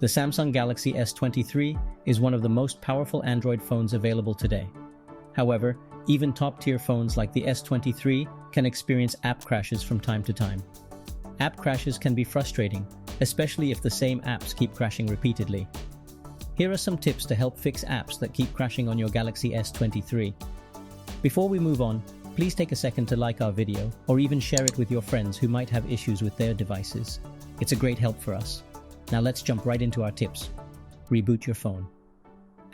The Samsung Galaxy S23 is one of the most powerful Android phones available today. However, even top-tier phones like the S23 can experience app crashes from time to time. App crashes can be frustrating, especially if the same apps keep crashing repeatedly. Here are some tips to help fix apps that keep crashing on your Galaxy S23. Before we move on, please take a second to like our video or even share it with your friends who might have issues with their devices. It's a great help for us. Now let's jump right into our tips. Reboot your phone.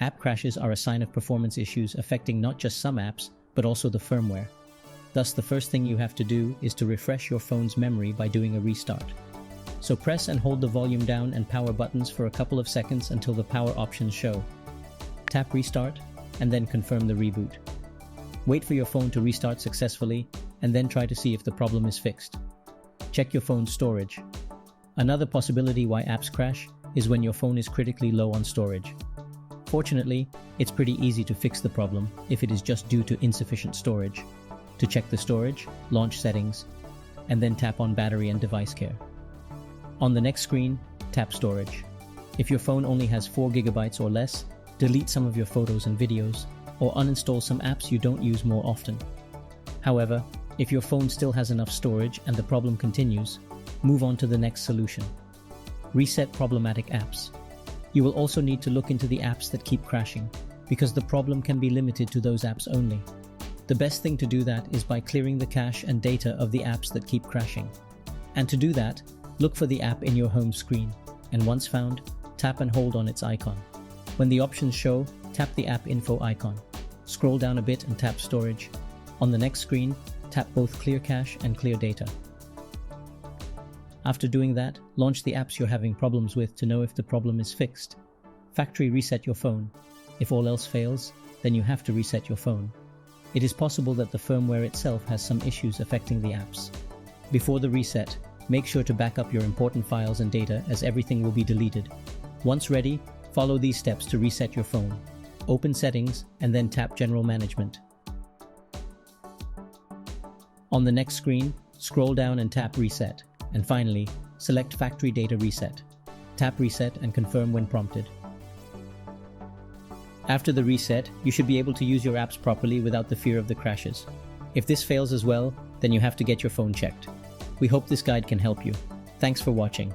App crashes are a sign of performance issues affecting not just some apps, but also the firmware. Thus, the first thing you have to do is to refresh your phone's memory by doing a restart. So press and hold the volume down and power buttons for a couple of seconds until the power options show. Tap restart and then confirm the reboot. Wait for your phone to restart successfully and then try to see if the problem is fixed. Check your phone's storage. Another possibility why apps crash is when your phone is critically low on storage. Fortunately, it's pretty easy to fix the problem if it is just due to insufficient storage. To check the storage, launch settings, and then tap on battery and device care. On the next screen, tap storage. If your phone only has 4 GB or less, delete some of your photos and videos, or uninstall some apps you don't use more often. However, if your phone still has enough storage and the problem continues, move on to the next solution. Reset problematic apps. You will also need to look into the apps that keep crashing, because the problem can be limited to those apps only. The best thing to do that is by clearing the cache and data of the apps that keep crashing. And to do that, look for the app in your home screen, and once found, tap and hold on its icon. When the options show, tap the app info icon. Scroll down a bit and tap storage. On the next screen, tap both clear cache and clear data. After doing that, launch the apps you're having problems with to know if the problem is fixed. Factory reset your phone. If all else fails, then you have to reset your phone. It is possible that the firmware itself has some issues affecting the apps. Before the reset, make sure to back up your important files and data as everything will be deleted. Once ready, follow these steps to reset your phone. Open Settings and then tap General Management. On the next screen, scroll down and tap Reset. And finally, select Factory Data Reset. Tap Reset and confirm when prompted. After the reset, you should be able to use your apps properly without the fear of the crashes. If this fails as well, then you have to get your phone checked. We hope this guide can help you. Thanks for watching.